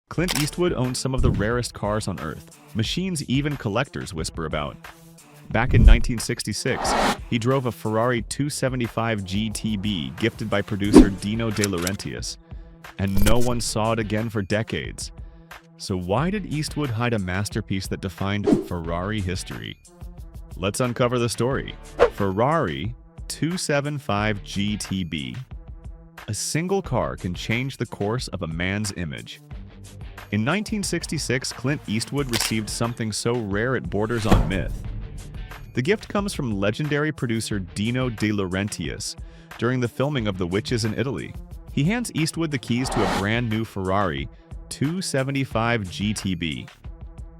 Clint Eastwood owns some of the rarest cars on Earth, machines even collectors whisper about. Back in 1966, he drove a Ferrari 275 GTB gifted by producer Dino De Laurentiis, and no one saw it again for decades. So why did Eastwood hide a masterpiece that defined Ferrari history? Let's uncover the story. Ferrari 275 GTB. A single car can change the course of a man's image. In 1966, Clint Eastwood received something so rare it borders on myth. The gift comes from legendary producer Dino De Laurentiis during the filming of The Witches in Italy. He hands Eastwood the keys to a brand new Ferrari 275 GTB,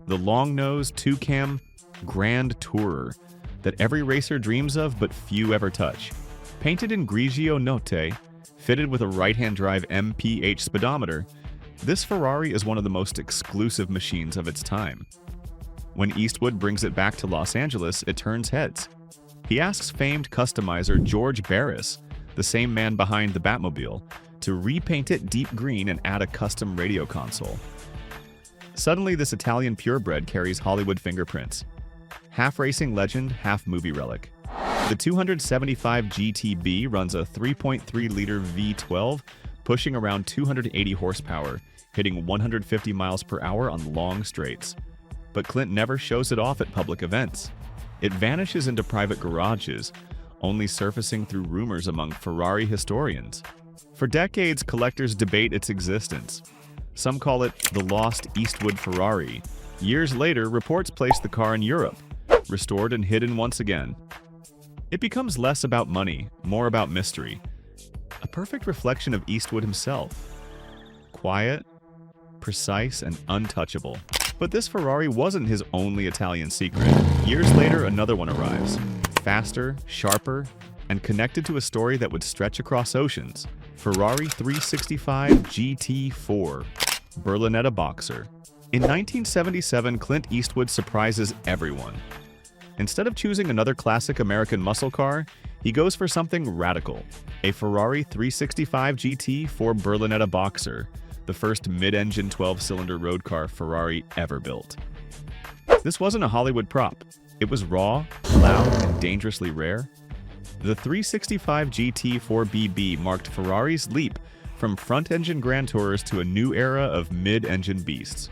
the long-nosed two-cam Grand Tourer that every racer dreams of but few ever touch. Painted in Grigio Notte, fitted with a right-hand drive MPH speedometer, this Ferrari is one of the most exclusive machines of its time. When Eastwood brings it back to Los Angeles, it turns heads. He asks famed customizer George Barris, the same man behind the Batmobile, to repaint it deep green and add a custom radio console. Suddenly, this Italian purebred carries Hollywood fingerprints. Half racing legend, half movie relic. The 275 GTB runs a 3.3-liter V12, pushing around 280 horsepower, hitting 150 miles per hour on long straights. But Clint never shows it off at public events. It vanishes into private garages, only surfacing through rumors among Ferrari historians. For decades, collectors debate its existence. Some call it the lost Eastwood Ferrari. Years later, reports place the car in Europe, restored and hidden once again. It becomes less about money, more about mystery. A perfect reflection of Eastwood himself. Quiet, precise, and untouchable. But this Ferrari wasn't his only Italian secret. Years later, another one arrives. Faster, sharper, and connected to a story that would stretch across oceans. Ferrari 365 GT4, Berlinetta Boxer. In 1977, Clint Eastwood surprises everyone. Instead of choosing another classic American muscle car, he goes for something radical. A Ferrari 365 GT4 Berlinetta Boxer, the first mid-engine 12-cylinder road car Ferrari ever built. This wasn't a Hollywood prop. It was raw, loud, and dangerously rare. The 365 GT4 BB marked Ferrari's leap from front-engine Grand Tourers to a new era of mid-engine beasts.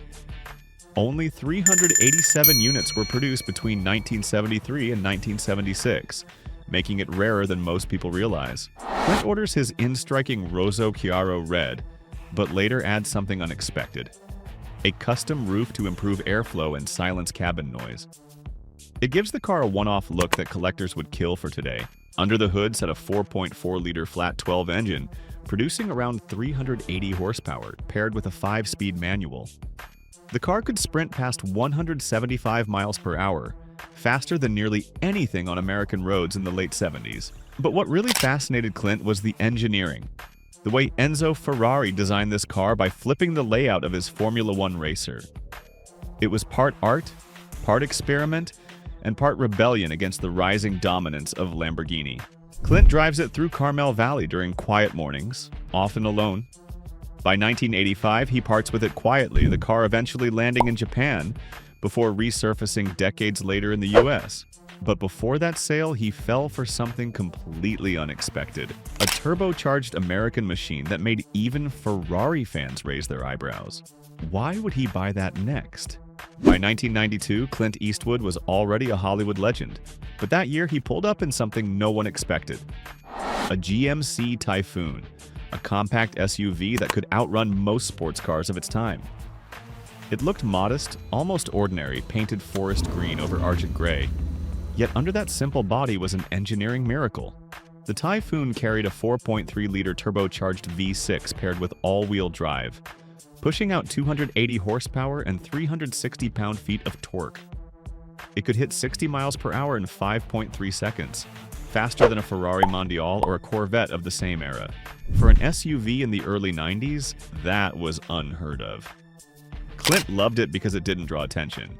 Only 387 units were produced between 1973 and 1976, making it rarer than most people realize. Clint orders his in-striking Rosso Chiaro red, but later adds something unexpected. A custom roof to improve airflow and silence cabin noise. It gives the car a one-off look that collectors would kill for today. Under the hood sat a 4.4-liter flat 12 engine, producing around 380 horsepower, paired with a 5-speed manual. The car could sprint past 175 miles per hour, faster than nearly anything on American roads in the late 70s. But what really fascinated Clint was the engineering. The way Enzo Ferrari designed this car by flipping the layout of his Formula One racer. It was part art, part experiment, and part rebellion against the rising dominance of Lamborghini. Clint drives it through Carmel Valley during quiet mornings, often alone. By 1985, he parts with it quietly, the car eventually landing in Japan before resurfacing decades later in the US. But before that sale, he fell for something completely unexpected. A turbocharged American machine that made even Ferrari fans raise their eyebrows. Why would he buy that next? By 1992, Clint Eastwood was already a Hollywood legend. But that year, he pulled up in something no one expected. A GMC Typhoon, a compact SUV that could outrun most sports cars of its time. It looked modest, almost ordinary, painted forest green over argent gray. Yet under that simple body was an engineering miracle. The Typhoon carried a 4.3-liter turbocharged V6 paired with all-wheel drive, pushing out 280 horsepower and 360 pound-feet of torque. It could hit 60 miles per hour in 5.3 seconds, faster than a Ferrari Mondial or a Corvette of the same era. For an SUV in the early 90s, that was unheard of. Clint loved it because it didn't draw attention.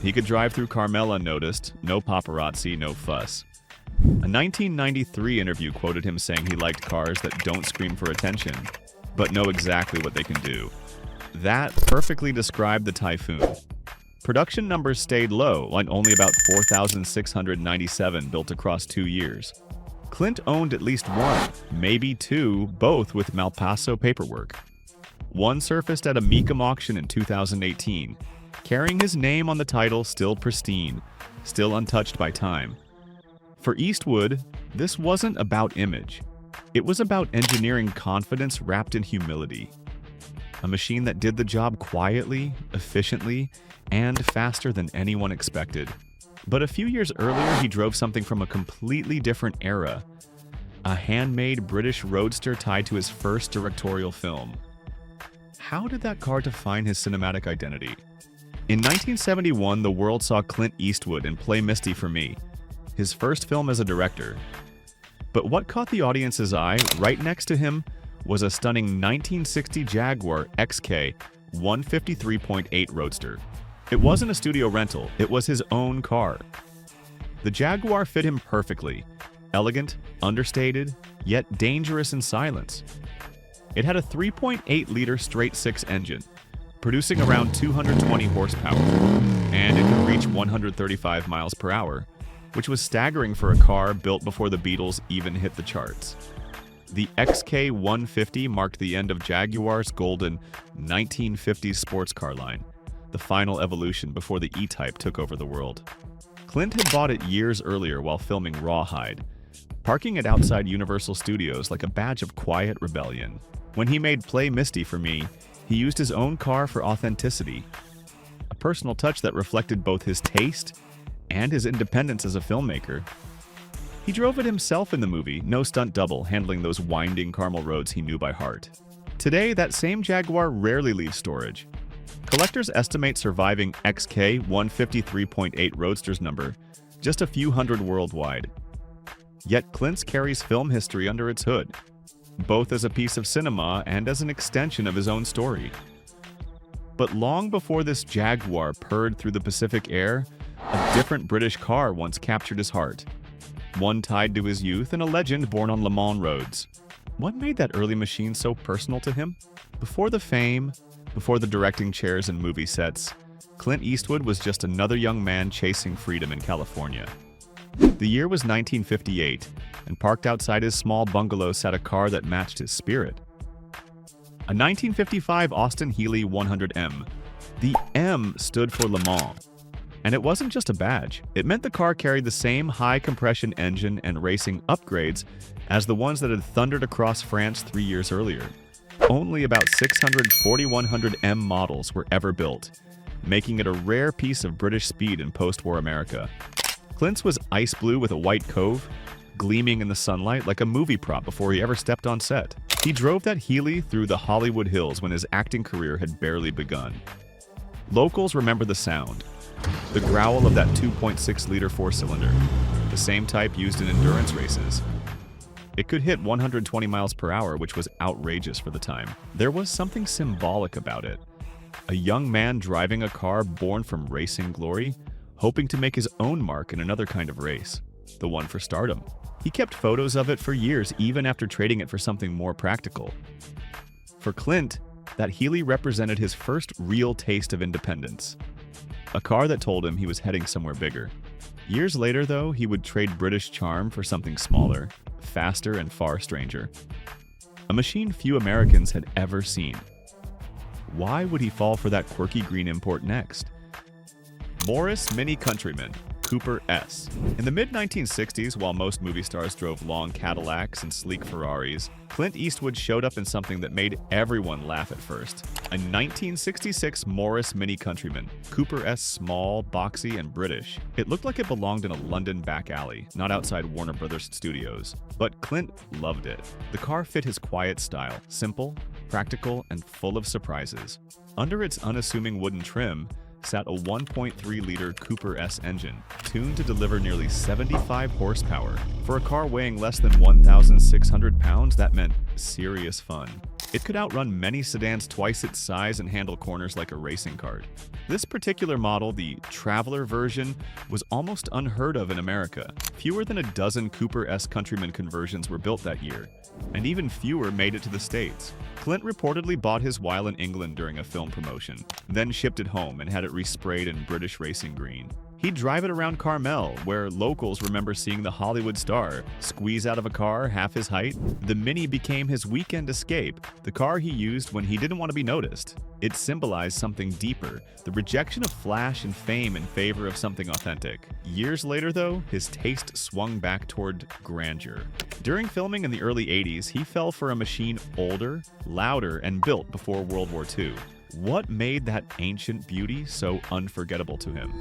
He could drive through Carmel unnoticed, no paparazzi, no fuss. A 1993 interview quoted him saying he liked cars that don't scream for attention, but know exactly what they can do. That perfectly described the Typhoon. Production numbers stayed low, like only about 4,697 built across 2 years. Clint owned at least one, maybe two, both with Malpaso paperwork. One surfaced at a Mecum auction in 2018, carrying his name on the title still pristine, still untouched by time. For Eastwood, this wasn't about image. It was about engineering confidence wrapped in humility. A machine that did the job quietly, efficiently, and faster than anyone expected. But a few years earlier, he drove something from a completely different era. A handmade British roadster tied to his first directorial film. How did that car define his cinematic identity? In 1971, the world saw Clint Eastwood in Play Misty for Me, his first film as a director. But what caught the audience's eye right next to him was a stunning 1960 Jaguar XK150 3.8 Roadster. It wasn't a studio rental, it was his own car. The Jaguar fit him perfectly, elegant, understated, yet dangerous in silence. It had a 3.8-liter straight-six engine, producing around 220 horsepower, and it could reach 135 miles per hour, which was staggering for a car built before the Beatles even hit the charts. The XK150 marked the end of Jaguar's golden 1950s sports car line, the final evolution before the E-Type took over the world. Clint had bought it years earlier while filming Rawhide, parking it outside Universal Studios like a badge of quiet rebellion. When he made Play Misty for Me, he used his own car for authenticity, a personal touch that reflected both his taste and his independence as a filmmaker. He drove it himself in the movie, no stunt double, handling those winding Carmel roads he knew by heart. Today, that same Jaguar rarely leaves storage. Collectors estimate surviving XK150 3.8 Roadster's number just a few hundred worldwide. Yet Clint's carries film history under its hood, both as a piece of cinema and as an extension of his own story. But long before this Jaguar purred through the Pacific air, a different British car once captured his heart. One tied to his youth and a legend born on Le Mans roads. What made that early machine so personal to him? Before the fame, before the directing chairs and movie sets, Clint Eastwood was just another young man chasing freedom in California. The year was 1958, and parked outside his small bungalow sat a car that matched his spirit. A 1955 Austin Healey 100M. The M stood for Le Mans. And it wasn't just a badge. It meant the car carried the same high-compression engine and racing upgrades as the ones that had thundered across France 3 years earlier. Only about 600 4100M models were ever built, making it a rare piece of British speed in post-war America. Clint's was ice blue with a white cove, gleaming in the sunlight like a movie prop before he ever stepped on set. He drove that Healey through the Hollywood Hills when his acting career had barely begun. Locals remember the sound. The growl of that 2.6-liter four-cylinder, the same type used in endurance races. It could hit 120 miles per hour, which was outrageous for the time. There was something symbolic about it. A young man driving a car born from racing glory, hoping to make his own mark in another kind of race, the one for stardom. He kept photos of it for years, even after trading it for something more practical. For Clint, that Healey represented his first real taste of independence. A car that told him he was heading somewhere bigger. Years later, though, he would trade British charm for something smaller, faster, and far stranger. A machine few Americans had ever seen. Why would he fall for that quirky green import next? Morris Mini Countryman, Cooper S. In the mid-1960s, while most movie stars drove long Cadillacs and sleek Ferraris, Clint Eastwood showed up in something that made everyone laugh at first. A 1966 Morris Mini Countryman, Cooper S. Small, boxy, and British. It looked like it belonged in a London back alley, not outside Warner Brothers studios. But Clint loved it. The car fit his quiet style, simple, practical, and full of surprises. Under its unassuming wooden trim sat a 1.3-liter Cooper S engine, tuned to deliver nearly 75 horsepower. For a car weighing less than 1,600 pounds, that meant serious fun. It could outrun many sedans twice its size and handle corners like a racing cart. This particular model, the Traveler version, was almost unheard of in America. Fewer than a dozen Cooper S Countryman conversions were built that year, and even fewer made it to the States. Clint reportedly bought his while in England during a film promotion, then shipped it home and had it resprayed in British racing green. He'd drive it around Carmel, where locals remember seeing the Hollywood star squeeze out of a car half his height. The Mini became his weekend escape, the car he used when he didn't want to be noticed. It symbolized something deeper, the rejection of flash and fame in favor of something authentic. Years later, though, his taste swung back toward grandeur. During filming in the early 80s, he fell for a machine older, louder, and built before World War II. What made that ancient beauty so unforgettable to him?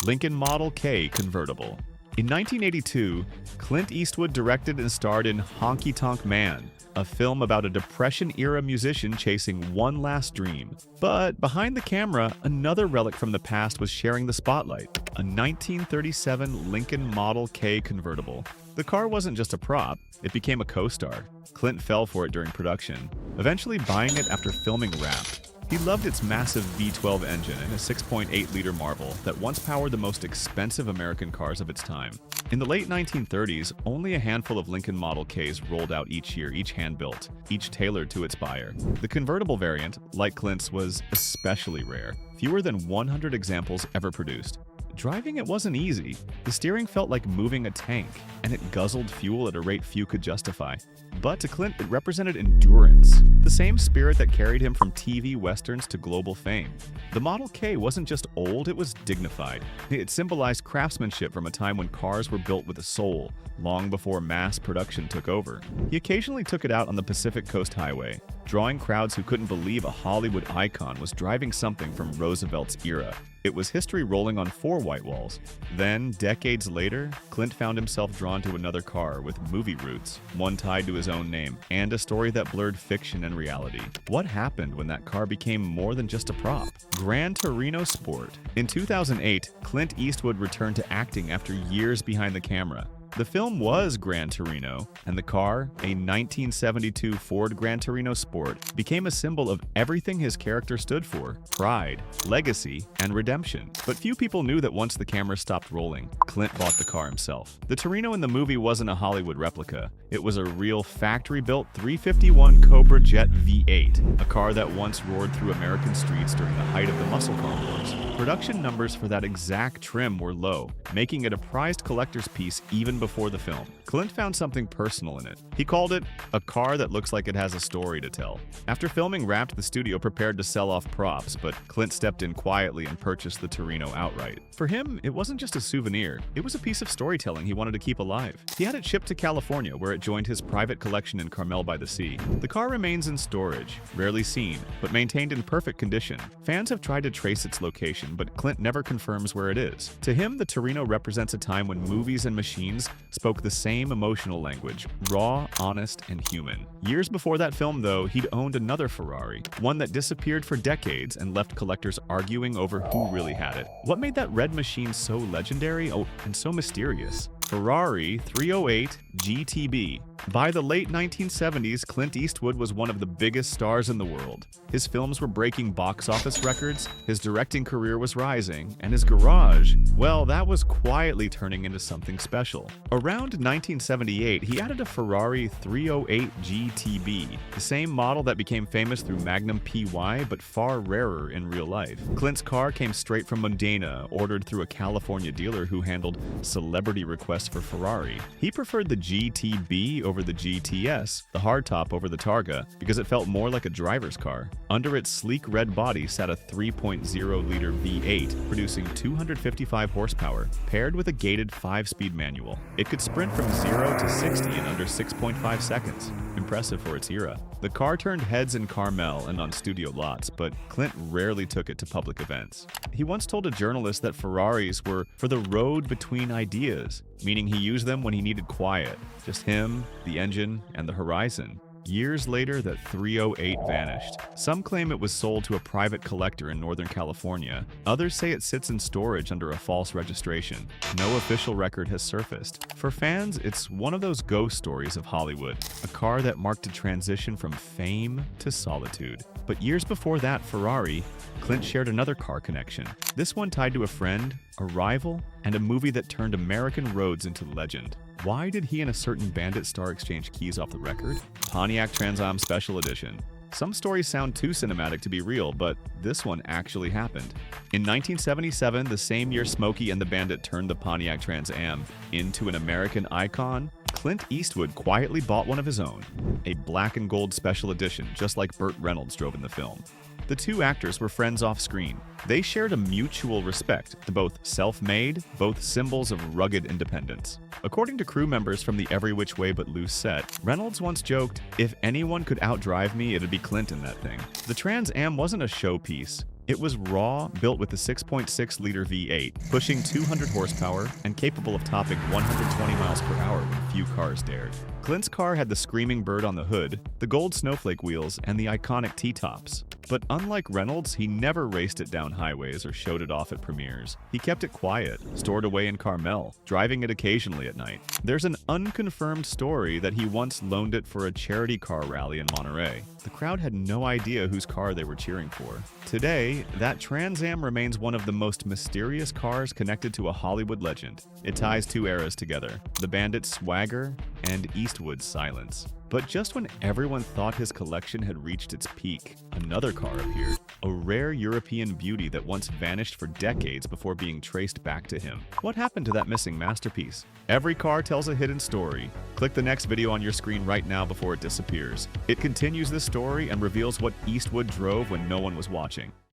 Lincoln Model K convertible. In 1982, Clint Eastwood directed and starred in Honky Tonk Man, a film about a Depression-era musician chasing one last dream. But behind the camera, another relic from the past was sharing the spotlight, a 1937 Lincoln Model K convertible. The car wasn't just a prop, it became a co-star. Clint fell for it during production, eventually buying it after filming Wrapped. He loved its massive V12 engine and a 6.8-liter Marvel that once powered the most expensive American cars of its time. In the late 1930s, only a handful of Lincoln Model Ks rolled out each year, each hand-built, each tailored to its buyer. The convertible variant, like Clint's, was especially rare. Fewer than 100 examples ever produced. Driving it wasn't easy. The steering felt like moving a tank, and it guzzled fuel at a rate few could justify. But to Clint, it represented endurance, the same spirit that carried him from TV westerns to global fame. The Model K wasn't just old, it was dignified. It symbolized craftsmanship from a time when cars were built with a soul, long before mass production took over. He occasionally took it out on the Pacific Coast Highway, drawing crowds who couldn't believe a Hollywood icon was driving something from Roosevelt's era. It was history rolling on 4 white walls. Then, decades later, Clint found himself drawn to another car with movie roots, one tied to his own name, and a story that blurred fiction and reality. What happened when that car became more than just a prop? Gran Torino Sport. In 2008, Clint Eastwood returned to acting after years behind the camera. The film was Gran Torino, and the car, a 1972 Ford Gran Torino Sport, became a symbol of everything his character stood for: pride, legacy, and redemption. But few people knew that once the camera stopped rolling, Clint bought the car himself. The Torino in the movie wasn't a Hollywood replica. It was a real factory-built 351 Cobra Jet V8, a car that once roared through American streets during the height of the muscle car wars. Production numbers for that exact trim were low, making it a prized collector's piece even before the film. Clint found something personal in it. He called it a car that looks like it has a story to tell. After filming Wrapped, the studio prepared to sell off props, but Clint stepped in quietly and purchased the Torino outright. For him, it wasn't just a souvenir, it was a piece of storytelling he wanted to keep alive. He had it shipped to California, where it joined his private collection in Carmel by the Sea. The car remains in storage, rarely seen, but maintained in perfect condition. Fans have tried to trace its location, but Clint never confirms where it is. To him, the Torino represents a time when movies and machines spoke the same emotional language, raw, honest, and human. Years before that film, though, he'd owned another Ferrari, one that disappeared for decades and left collectors arguing over who really had it. What made that red machine so legendary, and so mysterious? Ferrari 308 GTB. By the late 1970s, Clint Eastwood was one of the biggest stars in the world. His films were breaking box office records, his directing career was rising, and his garage, well, that was quietly turning into something special. Around 1978, he added a Ferrari 308 GTB, the same model that became famous through Magnum PY, but far rarer in real life. Clint's car came straight from Modena, ordered through a California dealer who handled celebrity requests for Ferrari. He preferred the GTB over the GTS, the hardtop over the Targa, because it felt more like a driver's car. Under its sleek red body sat a 3.0-liter V8, producing 255 horsepower, paired with a gated 5-speed manual. It could sprint from 0 to 60 in under 6.5 seconds. Impressive for its era. The car turned heads in Carmel and on studio lots, but Clint rarely took it to public events. He once told a journalist that Ferraris were for the road between ideas, meaning he used them when he needed quiet, just him, the engine, and the horizon. Years later, the 308 vanished. Some claim it was sold to a private collector in Northern California. Others say it sits in storage under a false registration. No official record has surfaced. For fans, it's one of those ghost stories of Hollywood, a car that marked a transition from fame to solitude. But years before that Ferrari, Clint shared another car connection. This one tied to a friend, a rival, and a movie that turned American roads into legend. Why did he and a certain bandit star exchange keys off the record? Pontiac Trans Am Special Edition. Some stories sound too cinematic to be real, but this one actually happened. In 1977, the same year Smokey and the Bandit turned the Pontiac Trans Am into an American icon, Clint Eastwood quietly bought one of his own, a black and gold special edition, just like Burt Reynolds drove in the film. The two actors were friends off-screen. They shared a mutual respect, both self-made, both symbols of rugged independence. According to crew members from the Every Which Way But Loose set, Reynolds once joked, "If anyone could outdrive me, it'd be Clint in that thing." The Trans Am wasn't a showpiece. It was raw, built with a 6.6-liter V8, pushing 200 horsepower and capable of topping 120 miles per hour when few cars dared. Clint's car had the screaming bird on the hood, the gold snowflake wheels, and the iconic T-tops. But unlike Reynolds, he never raced it down highways or showed it off at premieres. He kept it quiet, stored away in Carmel, driving it occasionally at night. There's an unconfirmed story that he once loaned it for a charity car rally in Monterey. The crowd had no idea whose car they were cheering for. Today, that Trans Am remains one of the most mysterious cars connected to a Hollywood legend. It ties two eras together, the Bandit's swagger and Eastwood's silence. But just when everyone thought his collection had reached its peak, another car appeared, a rare European beauty that once vanished for decades before being traced back to him. What happened to that missing masterpiece? Every car tells a hidden story. Click the next video on your screen right now before it disappears. It continues this story and reveals what Eastwood drove when no one was watching.